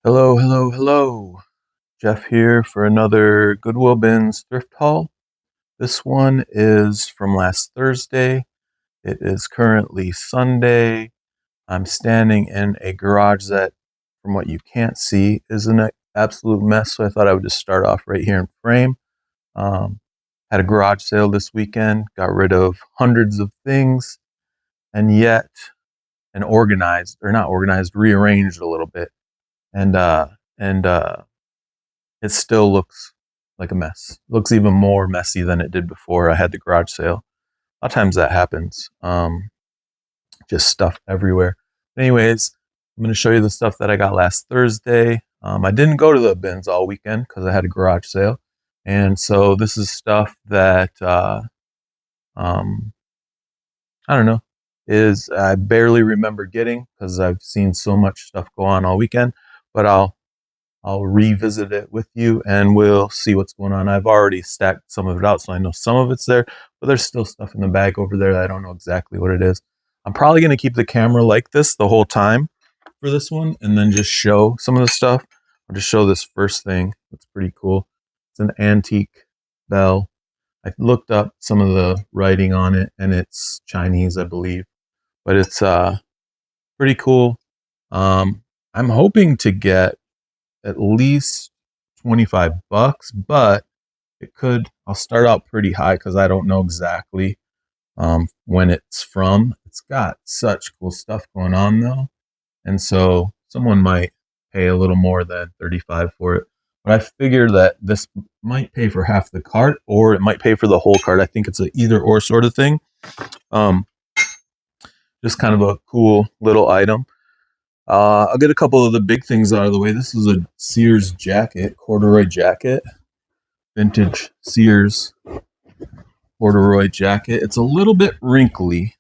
Hello, hello, hello. Jeff here for another Goodwill Bins thrift haul. This one is from last Thursday. It is currently Sunday. I'm standing in a garage that, from what you can't see, is an absolute mess. So I thought I would just start off right here in frame. Um, had a garage sale this weekend, got rid of hundreds of things, and yet, and organized, or not organized, rearranged a little bit. And, uh, and, it still looks like a mess. It looks even more messy than it did before I had the garage sale. A lot of times that happens. Just stuff everywhere. Anyways, I'm going to show you the stuff that I got last Thursday. I didn't go to the bins all weekend because I had a garage sale. And so this is stuff that, um, I don't know, is I barely remember getting because I've seen so much stuff go on all weekend. But I'll revisit it with you and we'll see what's going on. I've already stacked some of it out, so I know some of it's there, but there's still stuff in the bag over there that I don't know exactly what it is. I'm probably going to keep the camera like this the whole time for this one and then just show some of the stuff. I'll just show this first thing. It's pretty cool. It's an antique bell. I looked up some of the writing on it and it's Chinese, I believe, but it's pretty cool. I'm hoping to get at least 25 bucks, but I'll start out pretty high because I don't know exactly when it's from. It's got such cool stuff going on though. And so someone might pay a little more than 35 for it. But I figure that this might pay for half the cart or it might pay for the whole cart. I think it's a either or sort of thing. Um, just kind of a cool little item. I'll get a couple of the big things out of the way. This is a Sears jacket, corduroy jacket, vintage Sears corduroy jacket. It's a little bit wrinkly,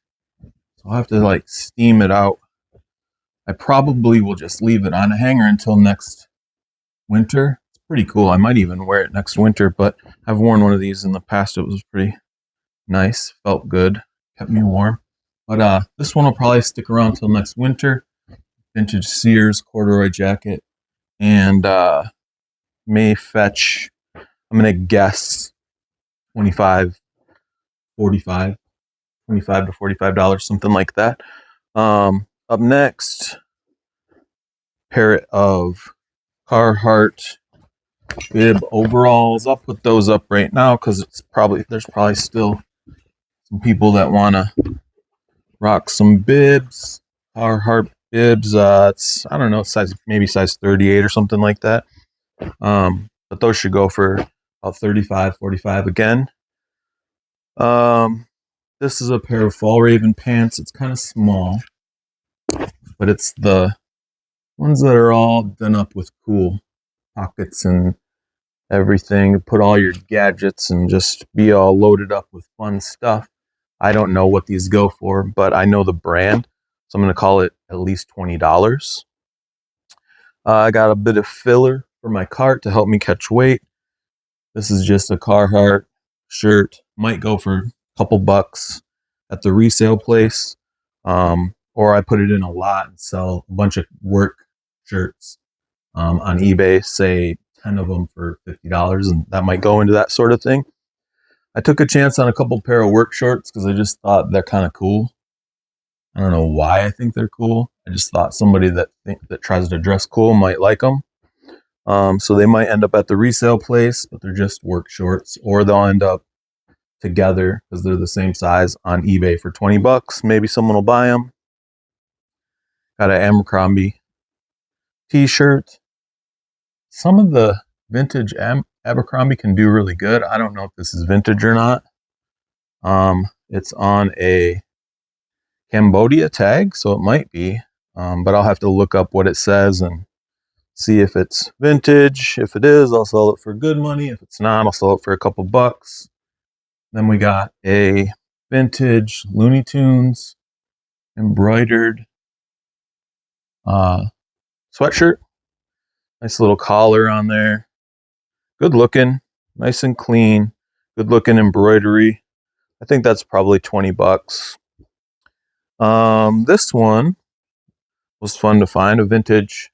so I'll have to like steam it out. I probably will just leave it on a hanger until next winter. It's pretty cool. I might even wear it next winter, but I've worn one of these in the past. It was pretty nice, felt good, kept me warm. But this one will probably stick around till next winter. Vintage Sears corduroy jacket, and may fetch, I'm gonna guess 25, 45, 25 to $45, something like that. Up next, pair of Carhartt bib overalls. I'll put those up right now because there's probably still some people that want to rock some bibs. Carhartt bibs. It's, I don't know, maybe size 38 or something like that. But those should go for about 35, 45 again. This is a pair of Fall Raven pants. It's kind of small, but it's the ones that are all done up with cool pockets and everything. Put all your gadgets and just be all loaded up with fun stuff. I don't know what these go for, but I know the brand, so I'm going to call it at least $20. I got a bit of filler for my cart to help me catch weight. This is just a Carhartt shirt. Might go for a couple bucks at the resale place. Or I put it in a lot and sell a bunch of work shirts on eBay, say 10 of them for $50, and that might go into that sort of thing. I took a chance on a couple pair of work shorts because I just thought they're kind of cool. I don't know why I think they're cool. I just thought somebody that tries to dress cool might like them. So they might end up at the resale place, but they're just work shorts, or they'll end up together because they're the same size on eBay for 20 bucks. Maybe someone will buy them. Got an Abercrombie t-shirt. Some of the vintage Abercrombie can do really good. I don't know if this is vintage or not. It's on a Cambodia tag, so it might be. But I'll have to look up what it says and see if it's vintage. If it is, I'll sell it for good money. If it's not, I'll sell it for a couple bucks. Then we got a vintage Looney Tunes embroidered sweatshirt. Nice little collar on there. Good looking, nice and clean. Good looking embroidery. I think that's probably 20 bucks. This one was fun to find, a vintage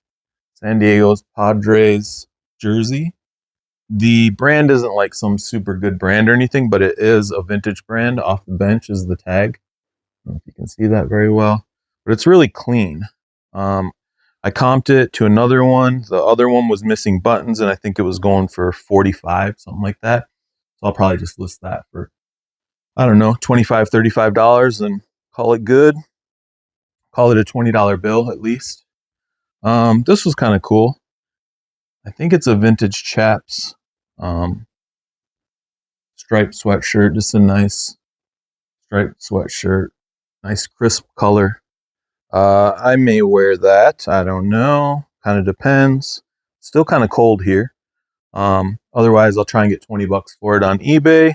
San Diego's Padres jersey. The brand isn't like some super good brand or anything, but it is a vintage brand. Off the bench is the tag. I don't know if you can see that very well, but it's really clean. I comped it to another one. The other one was missing buttons, and I think it was going for 45, something like that. So I'll probably just list that for, I don't know, $25, $35 and call it good. Call it a $20 bill at least. This was kind of cool. I think it's a vintage Chaps striped sweatshirt. Just a nice striped sweatshirt. Nice crisp color. I may wear that. I don't know. Kind of depends. Still kind of cold here. Otherwise, I'll try and get 20 bucks for it on eBay.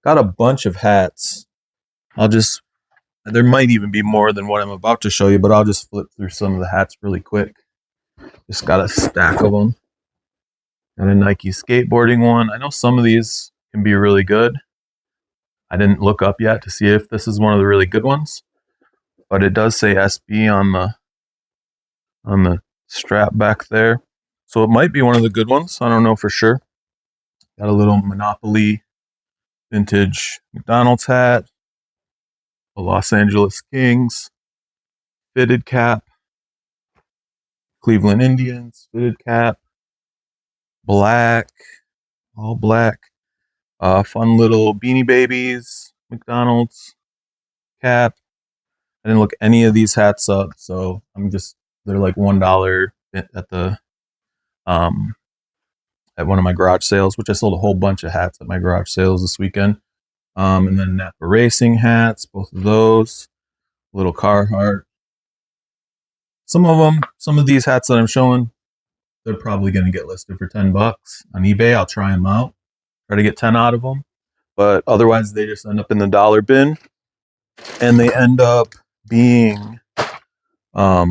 Got a bunch of hats. There might even be more than what I'm about to show you, but I'll just flip through some of the hats really quick. Just got a stack of them. Got a Nike skateboarding one. I know some of these can be really good. I didn't look up yet to see if this is one of the really good ones, but it does say SB on the strap back there. So it might be one of the good ones. I don't know for sure. Got a little Monopoly vintage McDonald's hat. A Los Angeles Kings fitted cap. Cleveland Indians fitted cap. Black. All black. Fun little Beanie Babies McDonald's cap. I didn't look any of these hats up, so they're like $1 at one of my garage sales, which I sold a whole bunch of hats at my garage sales this weekend. And then Napa Racing hats, both of those. Little Carhartt. Some of these hats that I'm showing, they're probably going to get listed for 10 bucks on eBay. I'll try them out, try to get 10 out of them. But otherwise, they just end up in the dollar bin. And they end up being, I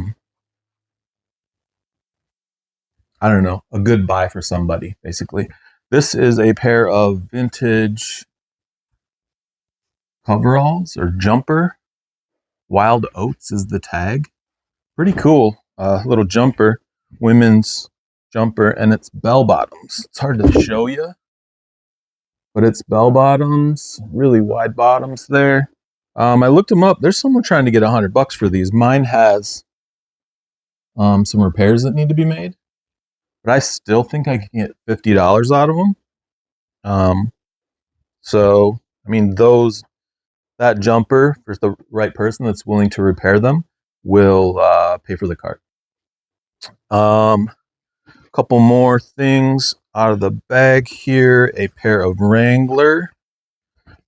don't know, a good buy for somebody, basically. This is a pair of vintage coveralls or jumper. Wild Oats is the tag. Pretty cool. Little jumper, women's jumper, and it's bell bottoms. It's hard to show you, but it's bell bottoms, really wide bottoms there. I looked them up. There's someone trying to get 100 bucks for these. Mine has some repairs that need to be made, but I still think I can get $50 out of them. So, I mean, that jumper for the right person that's willing to repair them will pay for the cart. Couple more things out of the bag here. A pair of Wrangler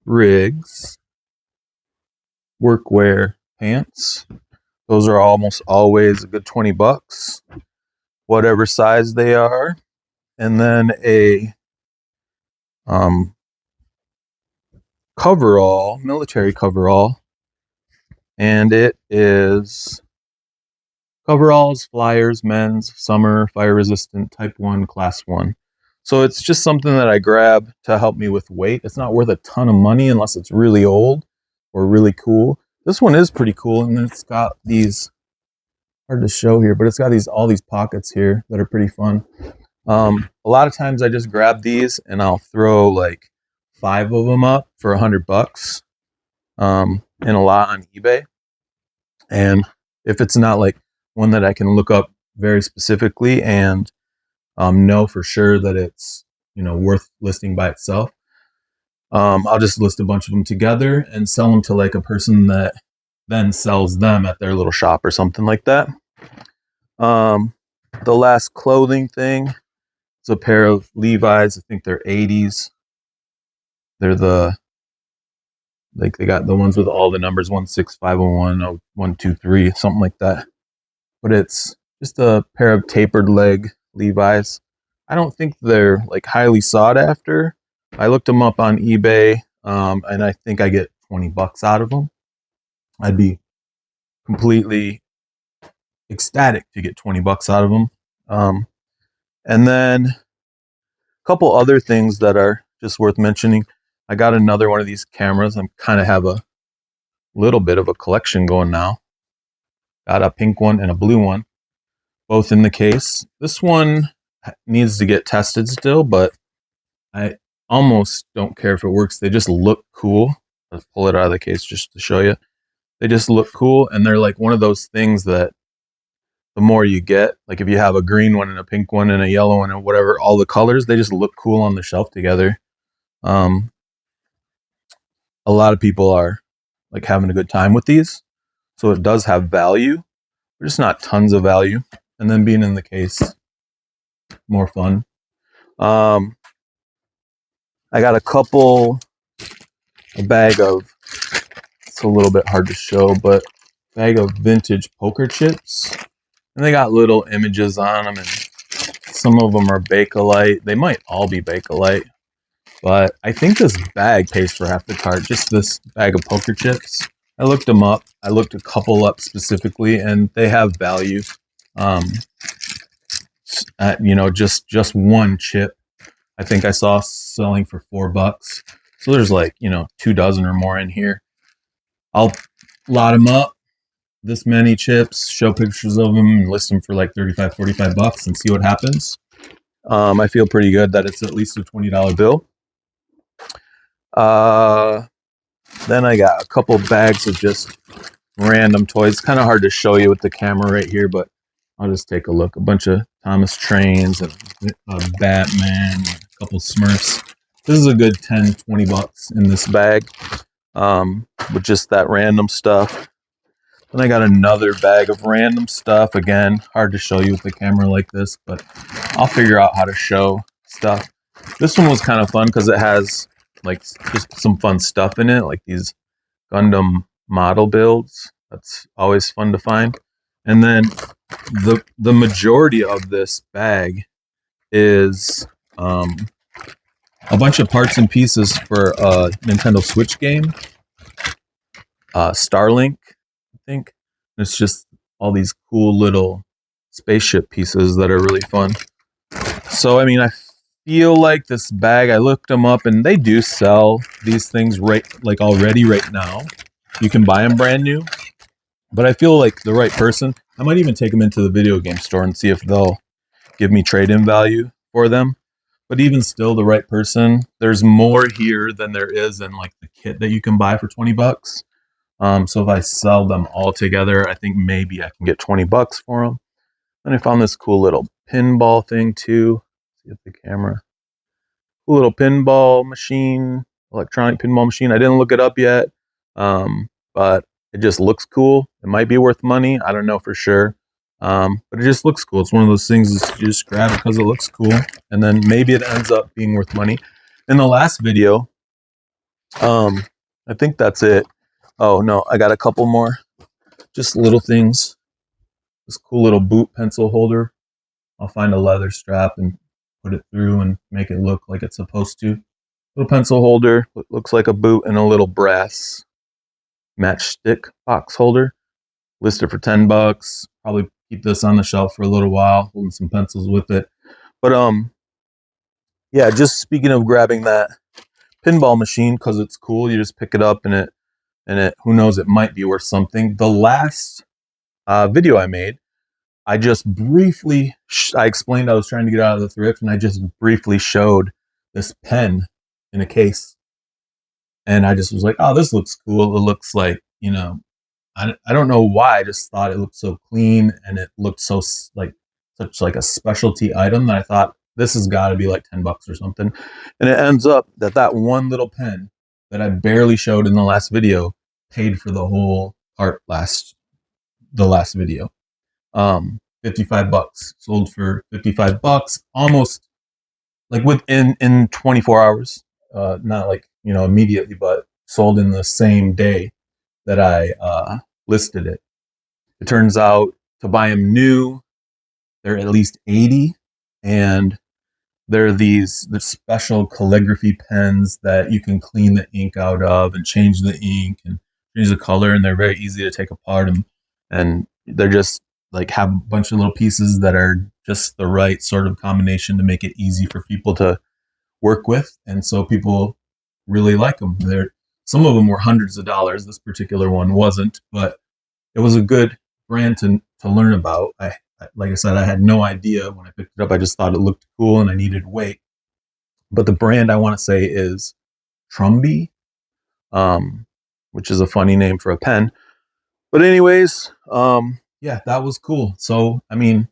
Riggs workwear pants. Those are almost always a good 20 bucks, whatever size they are. And then a coverall, military coverall, and it is coveralls, flyers, men's, summer, fire resistant, type 1, class 1. So it's just something that I grab to help me with weight. It's not worth a ton of money unless it's really old or really cool. This one is pretty cool, and then it's got these, hard to show here, but it's got all these pockets here that are pretty fun. A lot of times I just grab these and I'll throw like 5 of them up for 100 bucks in a lot on eBay. And if it's not like one that I can look up very specifically and know for sure that it's, worth listing by itself, I'll just list a bunch of them together and sell them to like a person that then sells them at their little shop or something like that. The last clothing thing is a pair of Levi's. I think they're 80s. They're they got the ones with all the numbers, 16501, 123, something like that. But it's just a pair of tapered leg Levi's. I don't think they're like highly sought after. I looked them up on eBay, and I think I get 20 bucks out of them. I'd be completely ecstatic to get 20 bucks out of them. And then a couple other things that are just worth mentioning. I got another one of these cameras. I kind of have a little bit of a collection going now. Got a pink one and a blue one. both in the case. This one needs to get tested still, but I almost don't care if it works. They just look cool. Let's pull it out of the case just to show you. They just look cool, and they're like one of those things that the more you get, like if you have a green one and a pink one and a yellow one and whatever, all the colors, they just look cool on the shelf together. A lot of people are like having a good time with these. So it does have value, but just not tons of value. And then being in the case, more fun. I got a bag of, it's a little bit hard to show, but bag of vintage poker chips. And they got little images on them, and some of them are Bakelite. They might all be Bakelite, but I think this bag pays for half the cart, just this bag of poker chips. I looked them up. I looked a couple up specifically, and they have value. Just one chip, I think I saw selling for $4. So there's like, 2 dozen or more in here. I'll lot them up, this many chips, show pictures of them, and list them for like $35, $45 and see what happens. I feel pretty good that it's at least a $20 bill. Then I got a couple bags of just random toys. It's kind of hard to show you with the camera right here, but I'll just take a look. A bunch of Thomas Trains, and a Batman, a couple Smurfs. This is a good $10, $20 in this bag, with just that random stuff. Then I got another bag of random stuff. Again, hard to show you with the camera like this, but I'll figure out how to show stuff. This one was kind of fun because it has like just some fun stuff in it, like these Gundam model builds. That's always fun to find. And then the majority of this bag is a bunch of parts and pieces for a Nintendo Switch game, Starlink, I think. It's just all these cool little spaceship pieces that are really fun. So, I mean, I feel like this bag, I looked them up, and they do sell these things already right now. You can buy them brand new. But I feel like the right person, I might even take them into the video game store and see if they'll give me trade-in value for them. But even still, the right person, there's more here than there is in like the kit that you can buy for $20. So if I sell them all together, I think maybe I can get $20 for them. And I found this cool little pinball thing too. See if the camera. Cool little pinball machine, electronic pinball machine. I didn't look it up yet, but it just looks cool. It might be worth money. I don't know for sure. But it just looks cool. It's one of those things that you just grab because it looks cool. And then maybe it ends up being worth money. In the last video, I think that's it. Oh, no, I got a couple more. Just little things. This cool little boot pencil holder. I'll find a leather strap and put it through and make it look like it's supposed to. Little pencil holder. Looks like a boot, and a little brass matchstick box holder, listed for $10. Probably keep this on the shelf for a little while, holding some pencils with it. But yeah, just speaking of grabbing that pinball machine because it's cool, you just pick it up and it who knows, it might be worth something. The last video I made, I just briefly I explained I was trying to get out of the thrift, and I just briefly showed this pen in a case. And I just was like, oh, this looks cool. It looks like, I don't know why. I just thought it looked so clean, and it looked so like such like a specialty item that I thought this has got to be like $10 or something. And it ends up that one little pen that I barely showed in the last video paid for the whole cart the last video. $55 sold for $55, almost like in 24 hours. Not like, immediately, but sold in the same day that I listed it. It turns out to buy them new, they're at least $80, and they're the special calligraphy pens that you can clean the ink out of and change the ink and change the color, and they're very easy to take apart, and they're just like have a bunch of little pieces that are just the right sort of combination to make it easy for people to work with, and so people really like them. Some of them were hundreds of dollars. This particular one wasn't, but it was a good brand to learn about. I like I said, I had no idea when I picked it up. I just thought it looked cool and I needed weight. But the brand I want to say is Trumby, um, which is a funny name for a pen. But anyways, yeah, that was cool. So, I mean,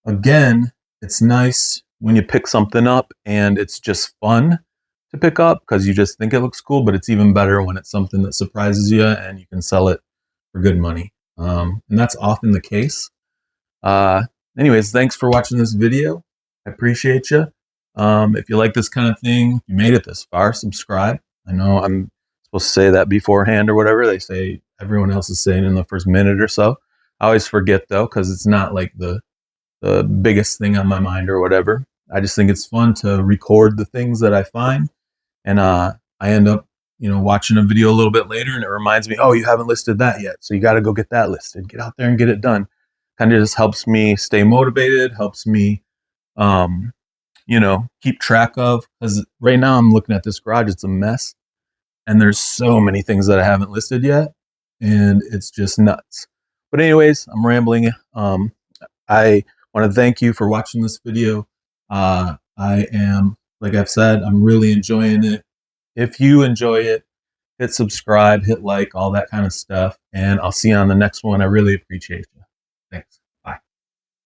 again, it's nice when you pick something up and it's just fun to pick up because you just think it looks cool, but it's even better when it's something that surprises you and you can sell it for good money. And that's often the case. Uh, anyways, thanks for watching this video. I appreciate you. If you like this kind of thing, if you made it this far, subscribe. I know I'm supposed to say that beforehand or whatever. They say everyone else is saying in the first minute or so. I always forget though, because it's not like the biggest thing on my mind or whatever. I just think it's fun to record the things that I find, and I end up, watching a video a little bit later, and it reminds me, oh, you haven't listed that yet, so you got to go get that listed. Get out there and get it done. Kind of just helps me stay motivated, helps me, um, keep track of. Because right now I'm looking at this garage, it's a mess, and there's so many things that I haven't listed yet, and it's just nuts. But anyways, I'm rambling. I want to thank you for watching this video. I am, like I've said, I'm really enjoying it. If you enjoy it, hit subscribe, hit like, all that kind of stuff. And I'll see you on the next one. I really appreciate you. Thanks.